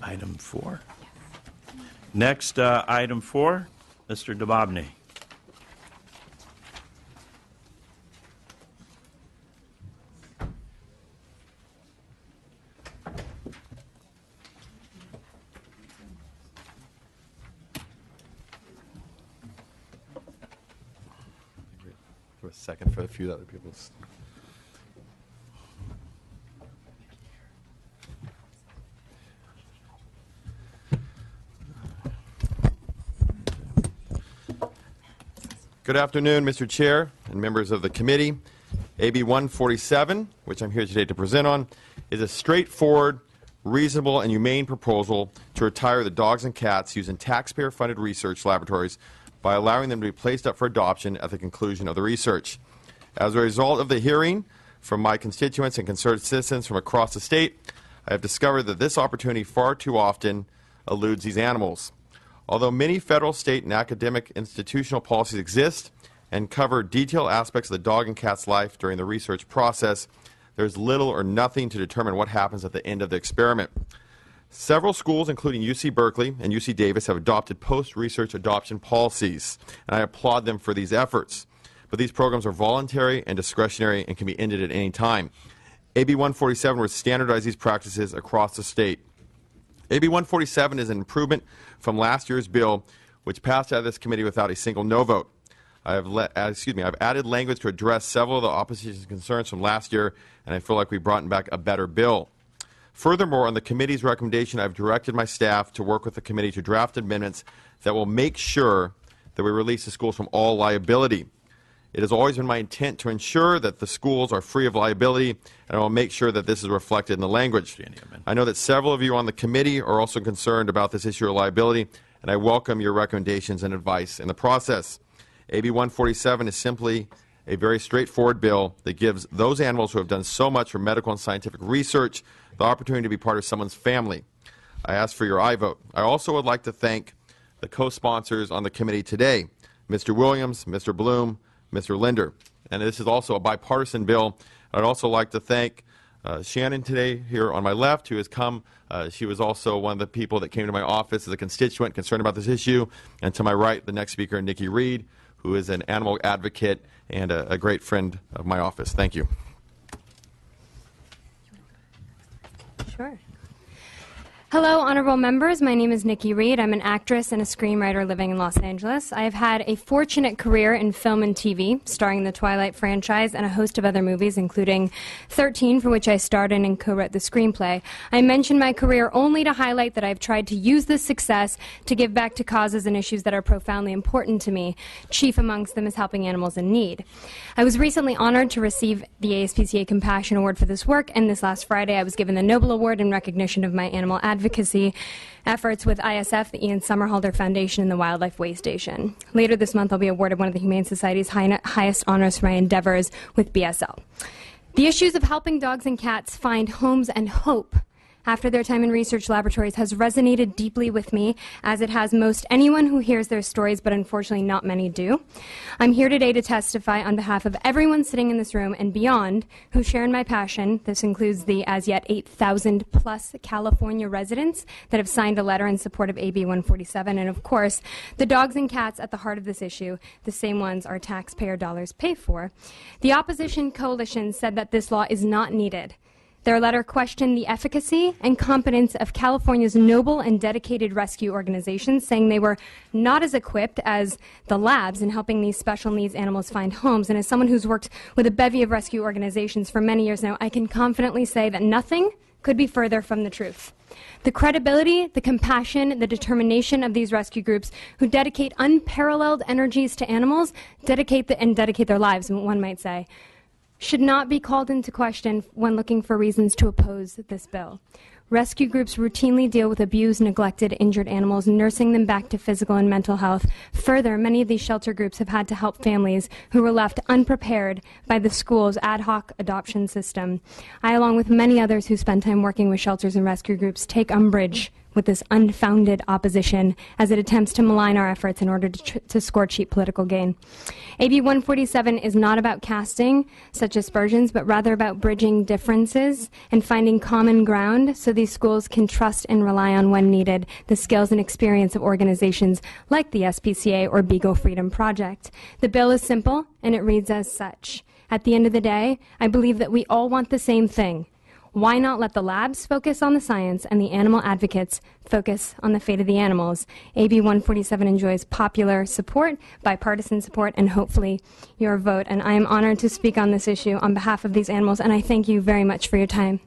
Item 4. Next, item 4, Mr. Dababny. For a second for a few other people's. Good afternoon, Mr. Chair and members of the committee. AB 147, which I'm here today to present on, is a straightforward, reasonable, and humane proposal to retire the dogs and cats used in taxpayer-funded research laboratories by allowing them to be placed up for adoption at the conclusion of the research. As a result of the hearing from my constituents and concerned citizens from across the state, I have discovered that this opportunity far too often eludes these animals. Although many federal, state, and academic institutional policies exist and cover detailed aspects of the dog and cat's life during the research process, there's little or nothing to determine what happens at the end of the experiment. Several schools, including UC Berkeley and UC Davis, have adopted post-research adoption policies, and I applaud them for these efforts. But these programs are voluntary and discretionary and can be ended at any time. AB 147 would standardize these practices across the state. AB 147 is an improvement from last year's bill, which passed out of this committee without a single no vote. I've added language to address several of the opposition's concerns from last year, and I feel like we brought back a better bill. Furthermore, on the committee's recommendation, I've directed my staff to work with the committee to draft amendments that will make sure that we release the schools from all liability. It has always been my intent to ensure that the schools are free of liability, and I will make sure that this is reflected in the language. I know that several of you on the committee are also concerned about this issue of liability, and I welcome your recommendations and advice in the process. AB 147 is simply a very straightforward bill that gives those animals who have done so much for medical and scientific research the opportunity to be part of someone's family. I ask for your aye vote. I also would like to thank the co-sponsors on the committee today, Mr. Williams, Mr. Bloom, Mr. Linder. And this is also a bipartisan bill. I'd also like to thank Shannon today here on my left, who has come. She was also one of the people that came to my office as a constituent concerned about this issue. And to my right, the next speaker, Nikki Reed, who is an animal advocate and a great friend of my office. Thank you. Sure. Hello, honorable members. My name is Nikki Reed. I'm an actress and a screenwriter living in Los Angeles. I have had a fortunate career in film and TV, starring in the Twilight franchise and a host of other movies, including 13, for which I starred in and co-wrote the screenplay. I mention my career only to highlight that I've tried to use this success to give back to causes and issues that are profoundly important to me. Chief amongst them is helping animals in need. I was recently honored to receive the ASPCA Compassion Award for this work, and this last Friday I was given the Nobel Award in recognition of my animal advocacy efforts with ISF, the Ian Somerhalder Foundation, and the Wildlife Way Station. Later this month, I'll be awarded one of the Humane Society's highest honors for my endeavors with BSL. The issues of helping dogs and cats find homes and hope after their time in research laboratories has resonated deeply with me, as it has most anyone who hears their stories, but unfortunately not many do. I'm here today to testify on behalf of everyone sitting in this room and beyond who share in my passion. This includes the as yet 8,000 plus California residents that have signed a letter in support of AB 147, and of course, the dogs and cats at the heart of this issue, the same ones our taxpayer dollars pay for. The opposition coalition said that this law is not needed. Their letter questioned the efficacy and competence of California's noble and dedicated rescue organizations, saying they were not as equipped as the labs in helping these special needs animals find homes. And as someone who's worked with a bevy of rescue organizations for many years now, I can confidently say that nothing could be further from the truth. The credibility, the compassion, the determination of these rescue groups who dedicate unparalleled energies to animals, dedicate their lives, one might say, should not be called into question when looking for reasons to oppose this bill. Rescue groups routinely deal with abused, neglected, injured animals, nursing them back to physical and mental health. Further, many of these shelter groups have had to help families who were left unprepared by the school's ad hoc adoption system. I, along with many others who spend time working with shelters and rescue groups, take umbrage with this unfounded opposition as it attempts to malign our efforts in order to score cheap political gain. AB 147 is not about casting such aspersions, but rather about bridging differences and finding common ground so these schools can trust and rely on, when needed, the skills and experience of organizations like the SPCA or Beagle Freedom Project. The bill is simple, and it reads as such. At the end of the day, I believe that we all want the same thing. Why not let the labs focus on the science and the animal advocates focus on the fate of the animals? AB 147 enjoys popular support, bipartisan support, and hopefully your vote. And I am honored to speak on this issue on behalf of these animals, and I thank you very much for your time.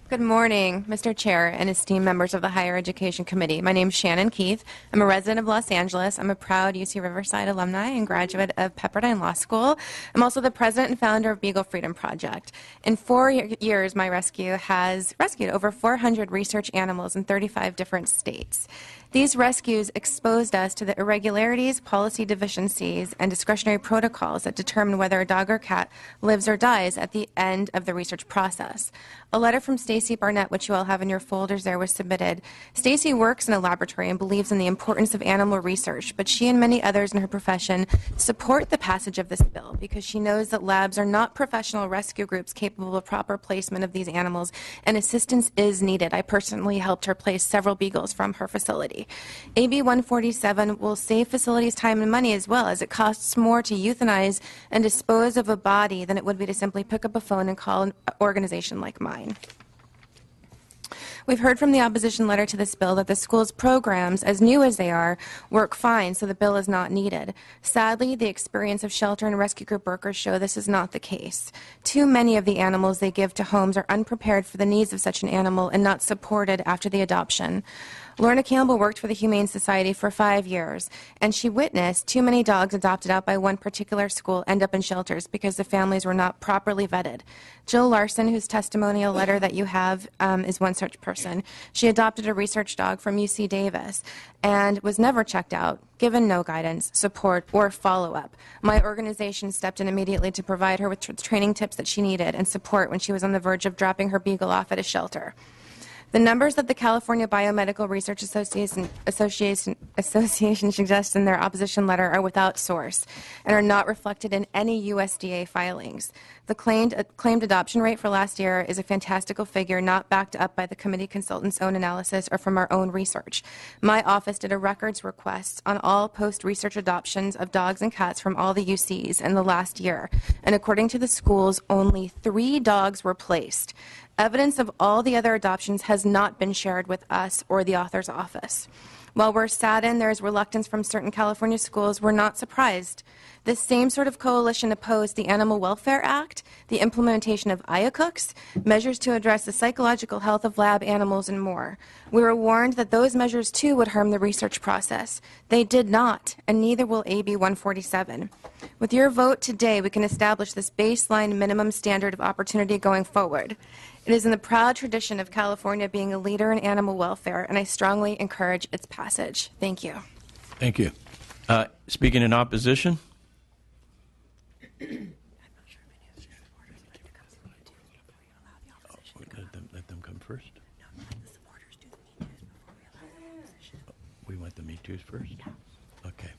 Good morning, Mr. Chair and esteemed members of the Higher Education Committee. My name is Shannon Keith. I'm a resident of Los Angeles. I'm a proud UC Riverside alumni and graduate of Pepperdine Law School. I'm also the president and founder of Beagle Freedom Project. In 4 years, my rescue has rescued over 400 research animals in 35 different states. These rescues exposed us to the irregularities, policy deficiencies, and discretionary protocols that determine whether a dog or cat lives or dies at the end of the research process. A letter from Stacy Barnett, which you all have in your folders there, was submitted. Stacy works in a laboratory and believes in the importance of animal research, but she and many others in her profession support the passage of this bill because she knows that labs are not professional rescue groups capable of proper placement of these animals, and assistance is needed. I personally helped her place several beagles from her facility. AB 147 will save facilities time and money as well, as it costs more to euthanize and dispose of a body than it would be to simply pick up a phone and call an organization like mine. We've heard from the opposition letter to this bill that the school's programs, as new as they are, work fine, so the bill is not needed. Sadly, the experience of shelter and rescue group workers show this is not the case. Too many of the animals they give to homes are unprepared for the needs of such an animal and not supported after the adoption. Lorna Campbell worked for the Humane Society for 5 years, and she witnessed too many dogs adopted out by one particular school end up in shelters because the families were not properly vetted. Jill Larson, whose testimonial letter that you have, is one such person. She adopted a research dog from UC Davis and was never checked out, given no guidance, support, or follow-up. My organization stepped in immediately to provide her with training tips that she needed and support when she was on the verge of dropping her beagle off at a shelter. The numbers that the California Biomedical Research Association suggests in their opposition letter are without source and are not reflected in any USDA filings. The claimed adoption rate for last year is a fantastical figure not backed up by the committee consultant's own analysis or from our own research. My office did a records request on all post-research adoptions of dogs and cats from all the UCs in the last year, and according to the schools, only 3 dogs were placed. Evidence of all the other adoptions has not been shared with us or the author's office. While we're saddened there is reluctance from certain California schools, we're not surprised. This same sort of coalition opposed the Animal Welfare Act, the implementation of IACUCs, measures to address the psychological health of lab animals, and more. We were warned that those measures too would harm the research process. They did not, and neither will AB 147. With your vote today, we can establish this baseline minimum standard of opportunity going forward. It is in the proud tradition of California being a leader in animal welfare, and I strongly encourage its passage. Thank you. Thank you. Speaking in opposition? Let them come first? We want the Me Too's first? Okay.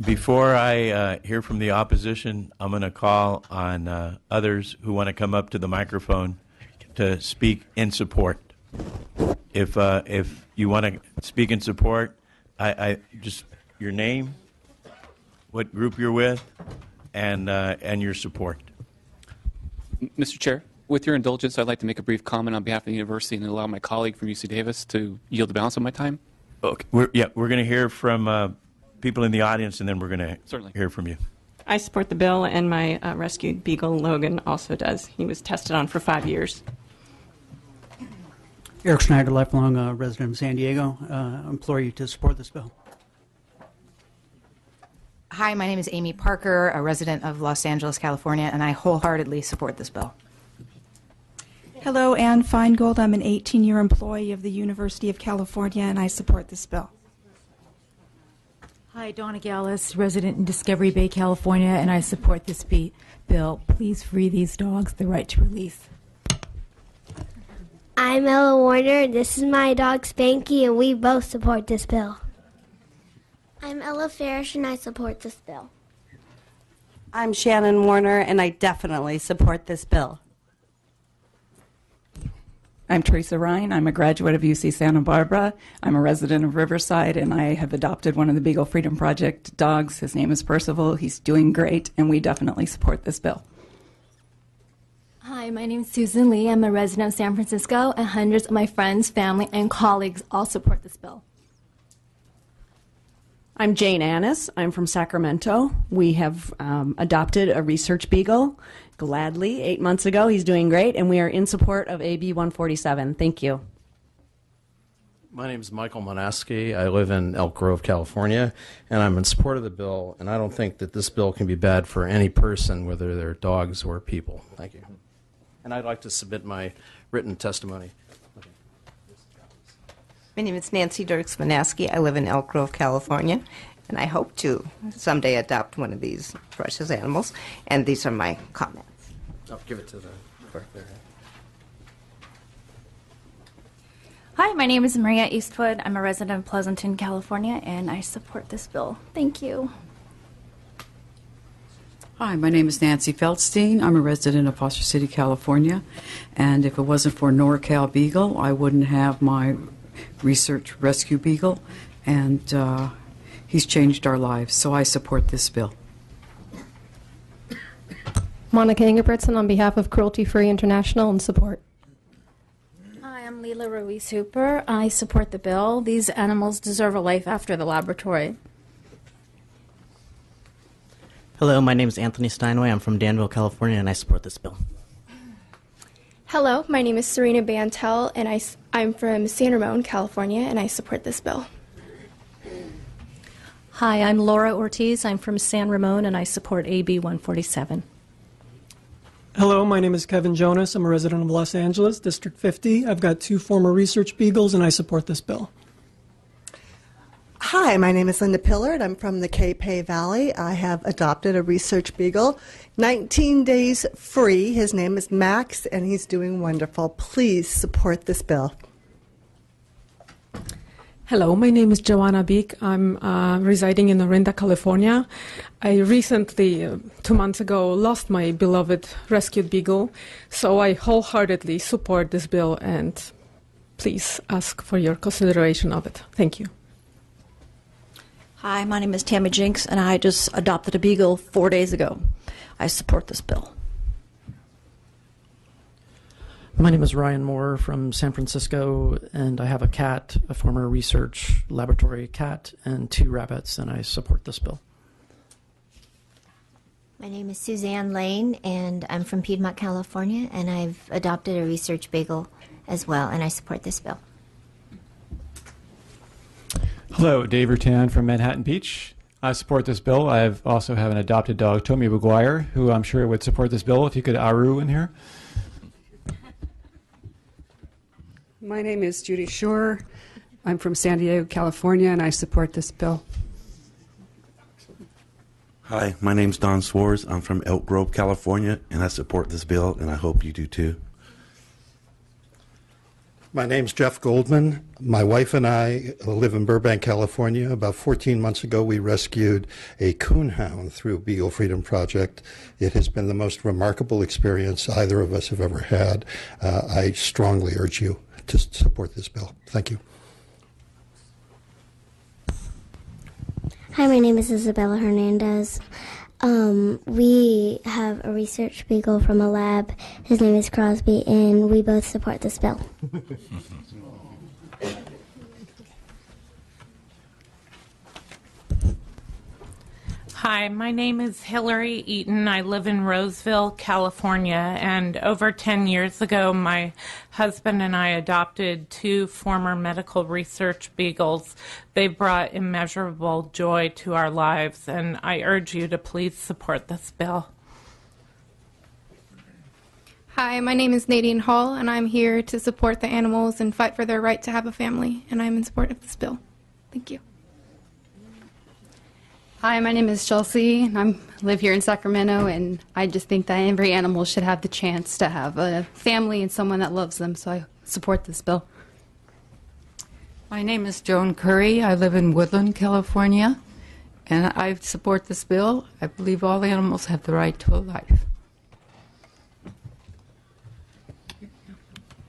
Before I hear from the opposition, I'm going to call on others who want to come up to the microphone to speak in support. If you want to speak in support, I just your name, what group you're with, and your support. Mr. Chair, with your indulgence, I'd like to make a brief comment on behalf of the university and allow my colleague from UC Davis to yield the balance of my time. Okay. We're going to hear from people in the audience, and then we're going to hear from you. I support the bill, and my rescued beagle, Logan, also does. He was tested on for 5 years. Eric Schneider, lifelong resident of San Diego. Implore you to support this bill. Hi, my name is Amy Parker, a resident of Los Angeles, California, and I wholeheartedly support this bill. Hello, Ann Feingold. I'm an 18-year employee of the University of California, and I support this bill. Hi, Donna Gallus, resident in Discovery Bay, California, and I support this bill. Please free these dogs the right to release. I'm Ella Warner. This is my dog Spanky, and we both support this bill. I'm Ella Farish, and I support this bill. I'm Shannon Warner, and I definitely support this bill. I'm Teresa Ryan. I'm a graduate of UC Santa Barbara. I'm a resident of Riverside, and I have adopted one of the Beagle Freedom Project dogs. His name is Percival. He's doing great, and we definitely support this bill. Hi, my name is Susan Lee. I'm a resident of San Francisco, and hundreds of my friends, family, and colleagues all support this bill. I'm Jane Annis. I'm from Sacramento. We have adopted a research beagle gladly 8 months ago. He's doing great, and we are in support of AB 147. Thank you. My name is Michael Monaski. I live in Elk Grove, California, and I'm in support of the bill, and I don't think that this bill can be bad for any person, whether they're dogs or people. Thank you. And I'd like to submit my written testimony. My name is Nancy Dirks-Monaski. I live in Elk Grove, California, and I hope to someday adopt one of these precious animals. And these are my comments. I'll give it to the clerk there. Hi, my name is Maria Eastwood. I'm a resident of Pleasanton, California, and I support this bill. Thank you. Hi, my name is Nancy Feldstein. I'm a resident of Foster City, California, and if it wasn't for NorCal Beagle, I wouldn't have my research rescue beagle, and he's changed our lives, so I support this bill. Monica Ingebrigtsen on behalf of Cruelty Free International and support. Hi, I'm Leela Ruiz Hooper. I support the bill. These animals deserve a life after the laboratory. Hello, my name is Anthony Steinway. I'm from Danville, California, and I support this bill. Hello, my name is Serena Bantel, and I'm from San Ramon, California, and I support this bill. Hi, I'm Laura Ortiz. I'm from San Ramon, and I support AB 147. Hello, my name is Kevin Jonas. I'm a resident of Los Angeles, District 50. I've got 2 former research beagles, and I support this bill. Hi, my name is Linda Pillard. I'm from the Capay Valley. I have adopted a research beagle, 19 days free. His name is Max, and he's doing wonderful. Please support this bill. Hello, my name is Joanna Beek. I'm residing in Orinda, California. I recently, 2 months ago, lost my beloved rescued beagle, so I wholeheartedly support this bill, and please ask for your consideration of it. Thank you. Hi, my name is Tammy Jinks, and I just adopted a beagle 4 days ago. I support this bill. My name is Ryan Moore from San Francisco, and I have a cat, a former research laboratory cat, and 2 rabbits, and I support this bill. My name is Suzanne Lane, and I'm from Piedmont, California, and I've adopted a research beagle as well, and I support this bill. Hello, Dave Rutan from Manhattan Beach. I support this bill. I also have an adopted dog, Tommy McGuire, who I'm sure would support this bill if you could Aru in here. My name is Judy Shore. I'm from San Diego, California, and I support this bill. Hi, my name's Don Swartz. I'm from Elk Grove, California, and I support this bill, and I hope you do too. My name's Jeff Goldman. My wife and I live in Burbank, California. About 14 months ago, we rescued a coonhound through Beagle Freedom Project. It has been the most remarkable experience either of us have ever had. I strongly urge you to support this bill. Thank you. Hi, my name is Isabella Hernandez. We have a research beagle from a lab. His name is Crosby, and we both support this bill. Hi, my name is Hillary Eaton. I live in Roseville, California, and over 10 years ago, my husband and I adopted 2 former medical research beagles. They brought immeasurable joy to our lives, and I urge you to please support this bill. Hi, my name is Nadine Hall, and I'm here to support the animals and fight for their right to have a family, and I'm in support of this bill. Thank you. Hi, my name is Chelsea. I live here in Sacramento, and I just think that every animal should have the chance to have a family and someone that loves them, so I support this bill. My name is Joan Curry. I live in Woodland, California, and I support this bill. I believe all animals have the right to a life.